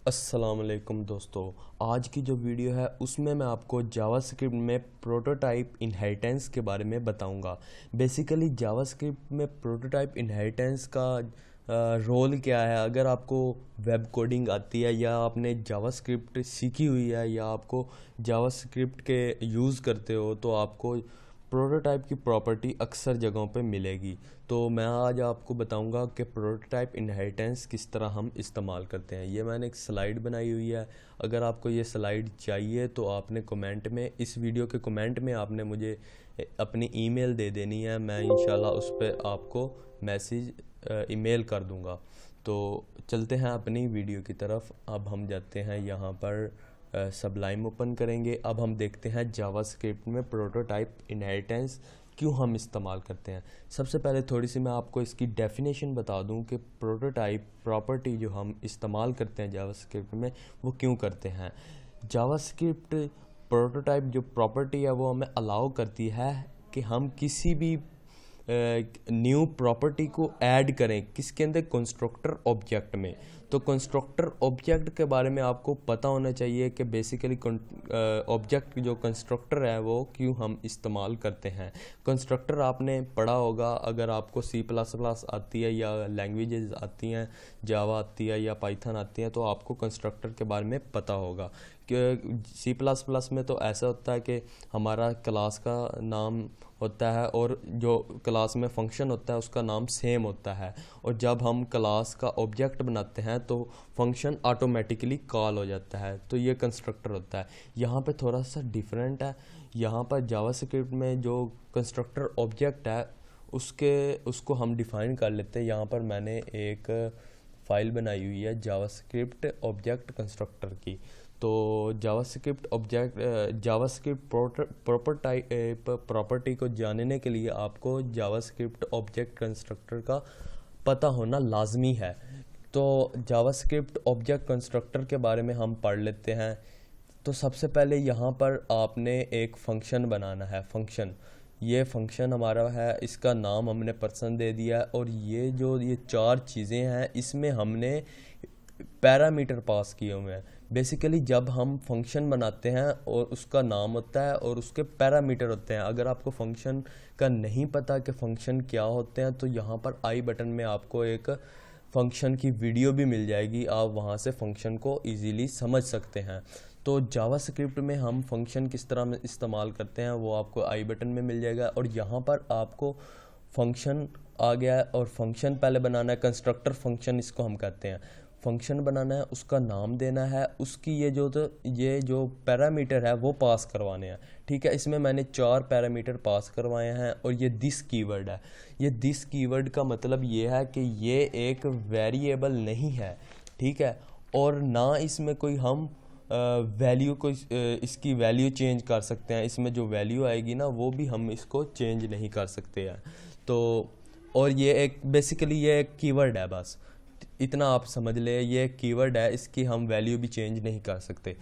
अस्सलाम वालेकुम दोस्तों। आज की जो वीडियो है उसमें मैं आपको जावास्क्रिप्ट में प्रोटोटाइप इनहेरिटेंस के बारे में बताऊंगा। बेसिकली जावास्क्रिप्ट में प्रोटोटाइप इनहेरिटेंस का रोल क्या है। अगर आपको वेब कोडिंग आती है या आपने जावास्क्रिप्ट सीखी हुई है या आपको जावास्क्रिप्ट के यूज़ करते हो तो आपको प्रोटोटाइप की प्रॉपर्टी अक्सर जगहों पे मिलेगी। तो मैं आज आपको बताऊंगा कि प्रोटोटाइप इनहेरिटेंस किस तरह हम इस्तेमाल करते हैं। ये मैंने एक स्लाइड बनाई हुई है। अगर आपको ये स्लाइड चाहिए तो आपने कमेंट में, इस वीडियो के कमेंट में आपने मुझे अपनी ईमेल दे देनी है। मैं इंशाल्लाह उस पर आपको मैसेज ईमेल कर दूंगा। तो चलते हैं अपनी वीडियो की तरफ। अब हम जाते हैं यहाँ पर सबलाइम ओपन करेंगे। अब हम देखते हैं जावास्क्रिप्ट में प्रोटोटाइप इनहेरिटेंस क्यों हम इस्तेमाल करते हैं। सबसे पहले थोड़ी सी मैं आपको इसकी डेफिनेशन बता दूं कि प्रोटोटाइप प्रॉपर्टी जो हम इस्तेमाल करते हैं जावास्क्रिप्ट में वो क्यों करते हैं। जावास्क्रिप्ट प्रोटोटाइप जो प्रॉपर्टी है वो हमें अलाउ करती है कि हम किसी भी न्यू प्रॉपर्टी को ऐड करें किसके अंदर, कंस्ट्रक्टर ऑब्जेक्ट में। तो कंस्ट्रक्टर ऑब्जेक्ट के बारे में आपको पता होना चाहिए कि बेसिकली ऑब्जेक्ट जो कंस्ट्रक्टर है वो क्यों हम इस्तेमाल करते हैं। कंस्ट्रक्टर आपने पढ़ा होगा, अगर आपको C++ आती है या लैंग्वेजेस आती हैं, जावा आती है या पाइथन आती है, तो आपको कंस्ट्रक्टर के बारे में पता होगा कि C++ में तो ऐसा होता है कि हमारा क्लास का नाम होता है और जो क्लास में फंक्शन होता है उसका नाम सेम होता है, और जब हम क्लास का ऑब्जेक्ट बनाते हैं तो फंक्शन ऑटोमेटिकली कॉल हो जाता है। तो ये कंस्ट्रक्टर होता है। यहाँ पे थोड़ा सा डिफरेंट है। यहाँ पर जावास्क्रिप्ट में जो कंस्ट्रक्टर ऑब्जेक्ट है उसको हम डिफाइन कर लेते हैं। यहाँ पर मैंने एक फ़ाइल बनाई हुई है जावास्क्रिप्ट ऑब्जेक्ट कंस्ट्रक्टर की। तो जावास्क्रिप्ट प्रॉपर्टी को जानने के लिए आपको जावास्क्रिप्ट ऑब्जेक्ट कंस्ट्रक्टर का पता होना लाजमी है। तो जावास्क्रिप्ट ऑब्जेक्ट कंस्ट्रक्टर के बारे में हम पढ़ लेते हैं। तो सबसे पहले यहाँ पर आपने एक फंक्शन बनाना है। ये फंक्शन हमारा है, इसका नाम हमने पर्सन दे दिया है, और ये चार चीज़ें हैं इसमें हमने पैरामीटर पास किए हुए हैं। बेसिकली जब हम फंक्शन बनाते हैं और उसका नाम होता है और उसके पैरामीटर होते हैं। अगर आपको फंक्शन का नहीं पता कि फंक्शन क्या होते हैं तो यहाँ पर आई बटन में आपको एक फंक्शन की वीडियो भी मिल जाएगी, आप वहाँ से फंक्शन को इजीली समझ सकते हैं। तो जावास्क्रिप्ट में हम फंक्शन किस तरह इस्तेमाल करते हैं वो आपको आई बटन में मिल जाएगा। और यहाँ पर आपको फंक्शन आ गया है, और फंक्शन पहले बनाना है। कंस्ट्रक्टर फंक्शन इसको हम कहते हैं। फंक्शन बनाना है, उसका नाम देना है, उसकी ये जो पैरामीटर है वो पास करवाने हैं। ठीक है, इसमें मैंने 4 पैरामीटर पास करवाए हैं, और ये दिस कीवर्ड है। ये दिस कीवर्ड का मतलब ये है कि ये एक वेरिएबल नहीं है, ठीक है, और ना इसमें कोई हम वैल्यू को इसकी वैल्यू चेंज कर सकते हैं। इसमें जो वैल्यू आएगी ना वो भी हम इसको चेंज नहीं कर सकते हैं। तो और ये एक बेसिकली ये एक कीवर्ड है, बस इतना आप समझ ले, ये कीवर्ड है, इसकी हम वैल्यू भी चेंज नहीं कर सकते।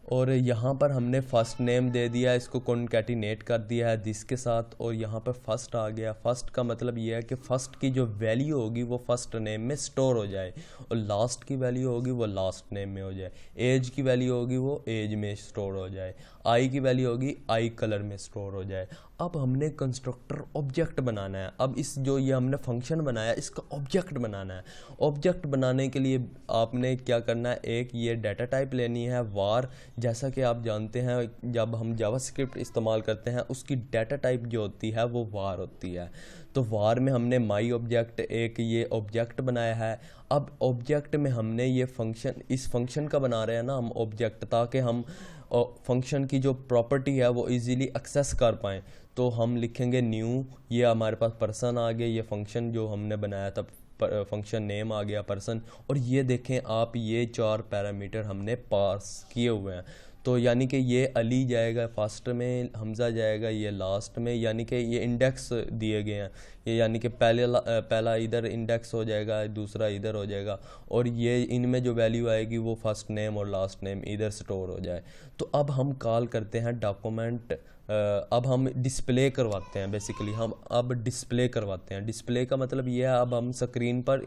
और यहाँ पर हमने फर्स्ट नेम दे दिया, इसको कॉन्कैटिनेट कर दिया है दिस के साथ, और यहाँ पर फर्स्ट आ गया। फर्स्ट का मतलब ये है कि फर्स्ट की जो वैल्यू होगी वो फर्स्ट नेम में स्टोर हो जाए, और लास्ट की वैल्यू होगी वो लास्ट नेम में हो जाए। एज की वैल्यू होगी वो एज में स्टोर हो जाए। आई की वैल्यू होगी आई कलर में स्टोर हो जाए। अब हमने कंस्ट्रक्टर ऑब्जेक्ट बनाना है। अब ये हमने फंक्शन बनाया, इसका ऑब्जेक्ट बनाना है। ऑब्जेक्ट बनाने के लिए आपने क्या करना है, एक ये डाटा टाइप लेनी है वार। जैसा कि आप जानते हैं जब हम जावास्क्रिप्ट इस्तेमाल करते हैं उसकी डाटा टाइप जो होती है वो वार होती है। तो वार में हमने माई ऑब्जेक्ट एक ये ऑब्जेक्ट बनाया है। अब ऑब्जेक्ट में हमने ये फंक्शन, इस फंक्शन का बना रहे हैं ना हम ऑब्जेक्ट, ताकि हम फंक्शन की जो प्रॉपर्टी है वो इजीली एक्सेस कर पाएँ। तो हम लिखेंगे न्यू, ये हमारे पास पर्सन आ गया, ये फंक्शन जो हमने बनाया था फंक्शन नेम आ गया पर्सन, और ये देखें आप ये 4 पैरामीटर हमने पास किए हुए हैं। तो यानी कि ये अली जाएगा फर्स्ट में, हमज़ा जाएगा ये लास्ट में, यानी कि ये इंडेक्स दिए गए हैं। ये यानी कि पहला इधर इंडेक्स हो जाएगा, दूसरा इधर हो जाएगा, और ये इनमें जो वैल्यू आएगी वो फर्स्ट नेम और लास्ट नेम इधर स्टोर हो जाए। तो अब हम कॉल करते हैं डॉक्यूमेंट, अब हम डिस्प्ले करवाते हैं, बेसिकली हम अब डिस्प्ले करवाते हैं। डिस्प्ले का मतलब ये है अब हम स्क्रीन पर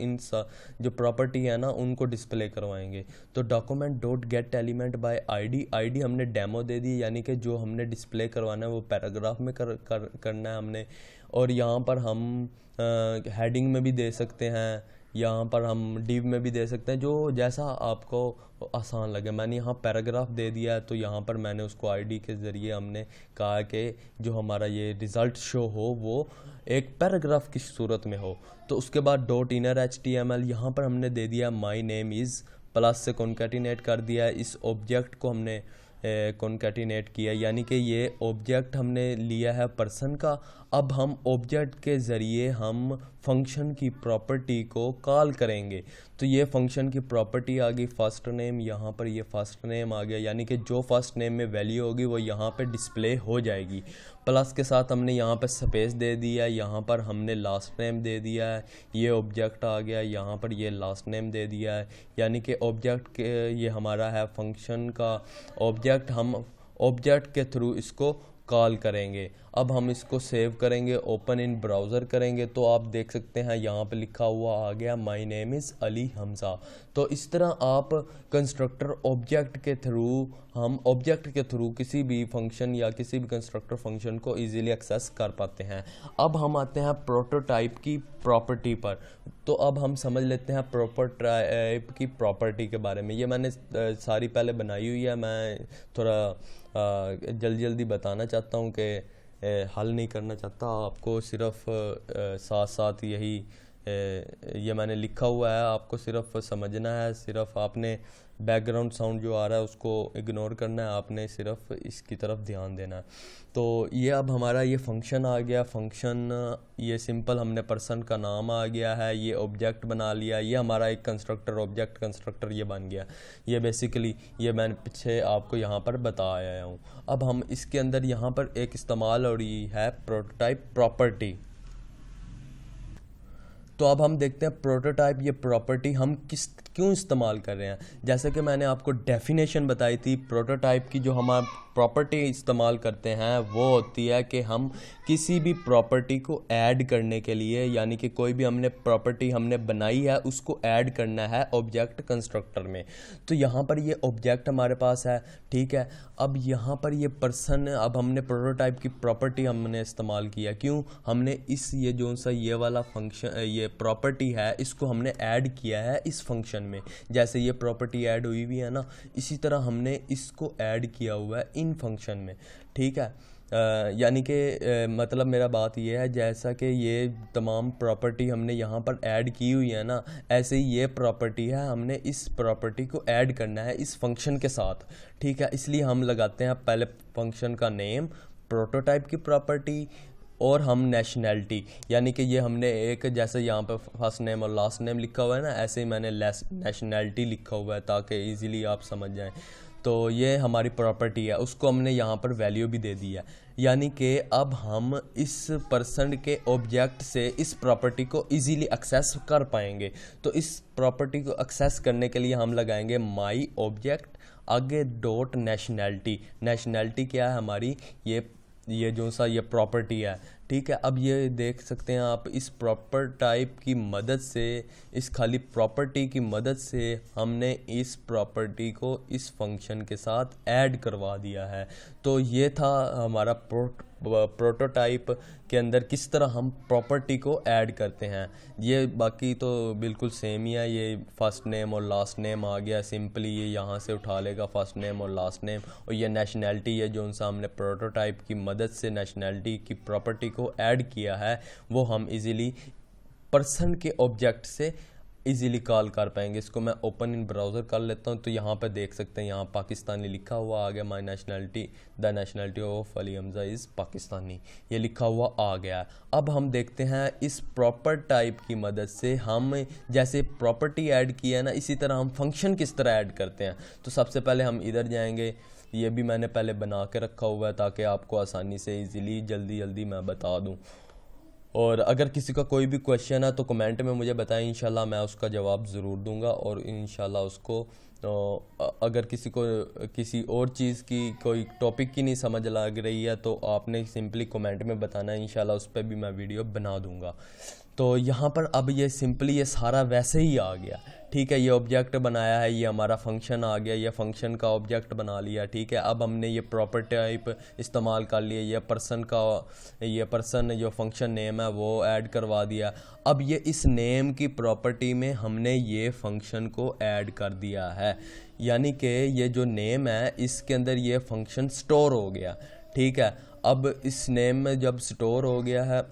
जो प्रॉपर्टी है ना उनको डिस्प्ले करवाएंगे। तो document dot gate element by ID हमने डेमो दे दी, यानी कि जो हमने डिस्प्ले करवाना है वो पैराग्राफ में करना है हमने। और यहाँ पर हम हेडिंग में भी दे सकते हैं, यहाँ पर हम डिव में भी दे सकते हैं, जो जैसा आपको आसान लगे। मैंने यहाँ पैराग्राफ दे दिया है, तो यहाँ पर मैंने उसको आईडी के ज़रिए हमने कहा कि जो हमारा ये रिज़ल्ट शो हो वो एक पैराग्राफ की सूरत में हो। तो उसके बाद डॉट इनर HTML यहाँ पर हमने दे दिया माई नेम इज़, प्लस से कॉन्कैटिनेट कर दिया। इस ऑब्जेक्ट को हमने कॉन्कैटिनेट किया, यानी कि ये ऑब्जेक्ट हमने लिया है पर्सन का। अब हम ऑब्जेक्ट के ज़रिए हम फंक्शन की प्रॉपर्टी को कॉल करेंगे। तो ये फंक्शन की प्रॉपर्टी आ गई फर्स्ट नेम, यहाँ पर ये फर्स्ट नेम आ गया, यानी कि जो फर्स्ट नेम में वैल्यू होगी वो यहाँ पे डिस्प्ले हो जाएगी। प्लस के साथ हमने यहाँ पे स्पेस दे दिया, यहाँ पर हमने लास्ट नेम दे दिया है, ये ऑब्जेक्ट आ गया, यहाँ पर ये लास्ट नेम दे दिया है, यानी कि ऑब्जेक्ट के ये हमारा है फंक्शन का ऑब्जेक्ट। हम ऑब्जेक्ट के थ्रू इसको कॉल करेंगे। अब हम इसको सेव करेंगे, ओपन इन ब्राउज़र करेंगे, तो आप देख सकते हैं यहाँ पे लिखा हुआ आ गया my name is Ali Hamza. तो इस तरह आप कंस्ट्रक्टर ऑब्जेक्ट के थ्रू, हम ऑब्जेक्ट के थ्रू किसी भी फंक्शन या किसी भी कंस्ट्रक्टर फंक्शन को इजीली एक्सेस कर पाते हैं। अब हम आते हैं प्रोटोटाइप की प्रॉपर्टी पर। तो अब हम समझ लेते हैं प्रोटोटाइप की प्रॉपर्टी के बारे में। ये मैंने सारी पहले बनाई हुई है, मैं थोड़ा जल्दी जल्दी बताना चाहता हूँ कि हल नहीं करना चाहता आपको, सिर्फ साथ साथ यही ये मैंने लिखा हुआ है, आपको सिर्फ समझना है। सिर्फ आपने बैकग्राउंड साउंड जो आ रहा है उसको इग्नोर करना है, आपने सिर्फ इसकी तरफ ध्यान देना है। तो ये अब हमारा ये फंक्शन आ गया, फंक्शन ये सिंपल हमने पर्सन का नाम आ गया है, ये ऑब्जेक्ट बना लिया, ये हमारा एक कंस्ट्रक्टर ऑब्जेक्ट कंस्ट्रक्टर ये बन गया। ये बेसिकली ये मैंने पीछे आपको यहाँ पर बता आया हूँ। अब हम इसके अंदर यहाँ पर एक इस्तेमाल और ये है प्रोटोटाइप प्रॉपर्टी। तो अब हम देखते हैं प्रोटोटाइप ये प्रॉपर्टी हम क्यों इस्तेमाल कर रहे हैं। जैसे कि मैंने आपको डेफिनेशन बताई थी, प्रोटोटाइप की जो हम प्रॉपर्टी इस्तेमाल करते हैं वो होती है कि हम किसी भी प्रॉपर्टी को ऐड करने के लिए, यानी कि कोई भी हमने प्रॉपर्टी हमने बनाई है उसको ऐड करना है ऑब्जेक्ट कंस्ट्रक्टर में। तो यहाँ पर ये ऑब्जेक्ट हमारे पास है, ठीक है। अब यहाँ पर ये पर्सन, अब हमने प्रोटोटाइप की प्रॉपर्टी हमने इस्तेमाल किया, क्यों? हमने इस ये जो सा ये वाला फंक्शन ये प्रॉपर्टी है इसको हमने ऐड किया है इस फंक्शन में। जैसे ये प्रॉपर्टी ऐड हुई हुई है ना, इसी तरह हमने इसको ऐड किया हुआ है इन फंक्शन में, ठीक है। यानी कि मतलब मेरा बात ये है, जैसा कि ये तमाम प्रॉपर्टी हमने यहाँ पर ऐड की हुई है ना, ऐसे ही ये प्रॉपर्टी है, हमने इस प्रॉपर्टी को ऐड करना है इस फंक्शन के साथ, ठीक है। इसलिए हम लगाते हैं पहले फंक्शन का नेम, प्रोटोटाइप की प्रॉपर्टी, और हम नेशनैलिटी, यानी कि ये हमने एक जैसे यहाँ पे फर्स्ट नेम और लास्ट नेम लिखा हुआ है ना, ऐसे ही मैंने नेशनैलिटी लिखा हुआ है ताकि इजीली आप समझ जाएं। तो ये हमारी प्रॉपर्टी है, उसको हमने यहाँ पर वैल्यू भी दे दी है, यानी कि अब हम इस पर्सन के ऑब्जेक्ट से इस प्रॉपर्टी को इजीली एक्सेस कर पाएंगे। तो इस प्रॉपर्टी को एक्सेस करने के लिए हम लगाएंगे माई ऑब्जेक्ट, आगे डॉट नेशनैलिटी। नेशनैलिटी क्या है हमारी? ये जो सा ये प्रॉपर्टी है, ठीक है। अब ये देख सकते हैं आप, इस प्रॉपर टाइप की मदद से, इस खाली प्रॉपर्टी की मदद से हमने इस प्रॉपर्टी को इस फंक्शन के साथ ऐड करवा दिया है। तो ये था हमारा प्रोटोटाइप के अंदर किस तरह हम प्रॉपर्टी को ऐड करते हैं। ये बाकी तो बिल्कुल सेम ही है, ये फर्स्ट नेम और लास्ट नेम आ गया, सिंपली ये यहाँ से उठा लेगा फर्स्ट नेम और लास्ट नेम। और ये नेशनैलिटी है जो उनसे हमने प्रोटोटाइप की मदद से नेशनैलिटी की प्रॉपर्टी को ऐड किया है, वो हम इजीली पर्सन के ऑब्जेक्ट से इजीली कॉल कर पाएंगे। इसको मैं ओपन इन ब्राउज़र कर लेता हूँ, तो यहाँ पर देख सकते हैं, यहाँ पाकिस्तानी लिखा हुआ आ गया, my nationality the nationality of Ali Hamza is Pakistani, ये लिखा हुआ आ गया है। अब हम देखते हैं इस प्रॉपर टाइप की मदद से हम जैसे प्रॉपर्टी ऐड की है ना, इसी तरह हम फंक्शन किस तरह ऐड करते हैं। तो सबसे पहले हम इधर जाएंगे, ये भी मैंने पहले बना के रखा हुआ है ताकि आपको आसानी से ईज़िली जल्दी जल्दी मैं बता दूँ। और अगर किसी का कोई भी क्वेश्चन है तो कमेंट में मुझे बताएं, इंशाल्लाह मैं उसका जवाब ज़रूर दूंगा। और इंशाल्लाह उसको अगर किसी को किसी और चीज़ की कोई टॉपिक की नहीं समझ लग रही है तो आपने सिंपली कमेंट में बताना है, इंशाल्लाह उस पर भी मैं वीडियो बना दूंगा। तो यहाँ पर अब ये सिंपली ये सारा वैसे ही आ गया, ठीक है। ये ऑब्जेक्ट बनाया है, ये हमारा फंक्शन आ गया, ये फंक्शन का ऑब्जेक्ट बना लिया, ठीक है। अब हमने ये प्रॉपर टाइप इस्तेमाल कर लिया, ये पर्सन जो फंक्शन नेम है वो ऐड करवा दिया। अब ये इस नेम की प्रॉपर्टी में हमने ये फंक्शन को ऐड कर दिया है, यानी कि ये जो नेम है इसके अंदर ये फंक्शन स्टोर हो गया, ठीक है। अब इस नेम में जब स्टोर हो गया है,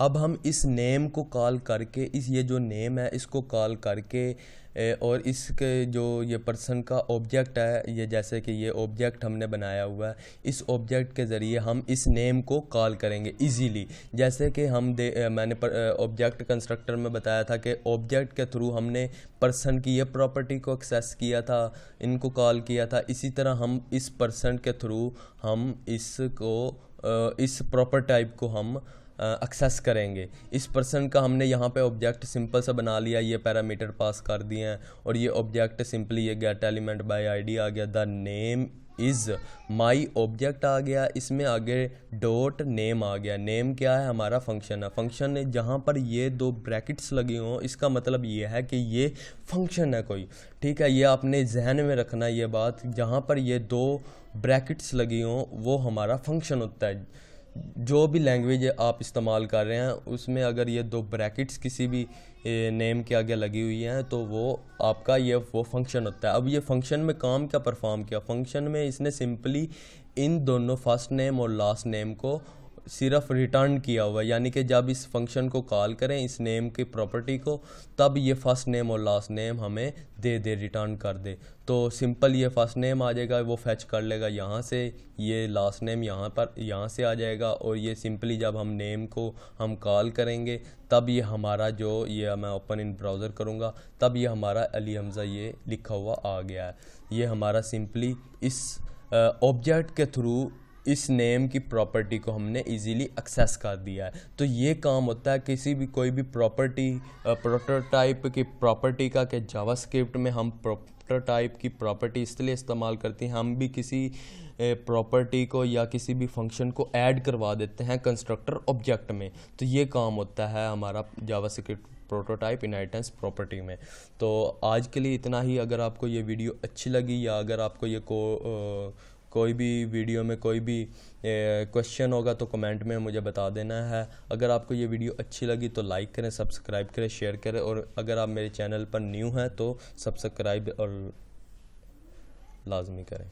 अब हम इस नेम को कॉल करके ये जो नेम है इसको कॉल करके और इसके जो ये पर्सन का ऑब्जेक्ट है, ये जैसे कि ये ऑब्जेक्ट हमने बनाया हुआ है, इस ऑब्जेक्ट के ज़रिए हम इस नेम को कॉल करेंगे इजीली। जैसे कि मैंने ऑब्जेक्ट कंस्ट्रक्टर में बताया था कि ऑब्जेक्ट के थ्रू हमने पर्सन की ये प्रॉपर्टी को एक्सेस किया था, इनको कॉल किया था। इसी तरह हम इस पर्सन के थ्रू हम इस प्रॉपर टाइप को हम एक्सेस करेंगे। इस पर्सन का हमने यहाँ पे ऑब्जेक्ट सिंपल सा बना लिया, ये पैरामीटर पास कर दिए हैं और ये ऑब्जेक्ट सिंपली ये गेट एलिमेंट बाय आईडी आ गया, the name is my object आ गया, इसमें आगे डॉट नेम आ गया। नेम क्या है? हमारा फंक्शन है। फंक्शन जहाँ पर ये दो ब्रैकेट्स लगी हों इसका मतलब ये है कि ये फंक्शन है कोई, ठीक है। ये आपने जहन में रखना ये बात, जहाँ पर ये दो ब्रैकेट्स लगी हों वो हमारा फंक्शन होता है। जो भी लैंग्वेज आप इस्तेमाल कर रहे हैं उसमें अगर ये दो ब्रैकेट्स किसी भी नेम के आगे लगी हुई हैं तो वो आपका वो फंक्शन होता है। अब ये फंक्शन में काम क्या परफॉर्म किया? फंक्शन में इसने सिंपली इन दोनों फर्स्ट नेम और लास्ट नेम को सिर्फ रिटर्न किया हुआ है, यानी कि जब इस फंक्शन को कॉल करें इस नेम की प्रॉपर्टी को, तब ये फर्स्ट नेम और लास्ट नेम हमें दे रिटर्न कर दे। तो सिंपल ये फर्स्ट नेम आ जाएगा, वो फैच कर लेगा यहाँ से, ये लास्ट नेम यहाँ से आ जाएगा और ये सिंपली जब हम नेम को हम कॉल करेंगे तब ये हमारा ये मैं ओपन इन ब्राउज़र करूँगा तब ये हमारा अली हमज़ा ये लिखा हुआ आ गया है। ये हमारा सिंपली इस ऑब्जेक्ट के थ्रू इस नेम की प्रॉपर्टी को हमने इजीली एक्सेस कर दिया है। तो ये काम होता है कोई भी प्रॉपर्टी प्रोटोटाइप की प्रॉपर्टी का, कि जावास्क्रिप्ट में हम प्रोटोटाइप की प्रॉपर्टी इसलिए इस्तेमाल करते हैं, हम भी किसी प्रॉपर्टी को या किसी भी फंक्शन को ऐड करवा देते हैं कंस्ट्रक्टर ऑब्जेक्ट में। तो ये काम होता है हमारा जावास्क्रिप्ट प्रोटोटाइप इनहेरिटेंस प्रॉपर्टी में। तो आज के लिए इतना ही। अगर आपको ये वीडियो अच्छी लगी या अगर आपको ये कोई भी वीडियो में कोई भी क्वेश्चन होगा तो कमेंट में मुझे बता देना है। अगर आपको ये वीडियो अच्छी लगी तो लाइक करें, सब्सक्राइब करें, शेयर करें और अगर आप मेरे चैनल पर न्यू हैं तो सब्सक्राइब और लाजमी करें।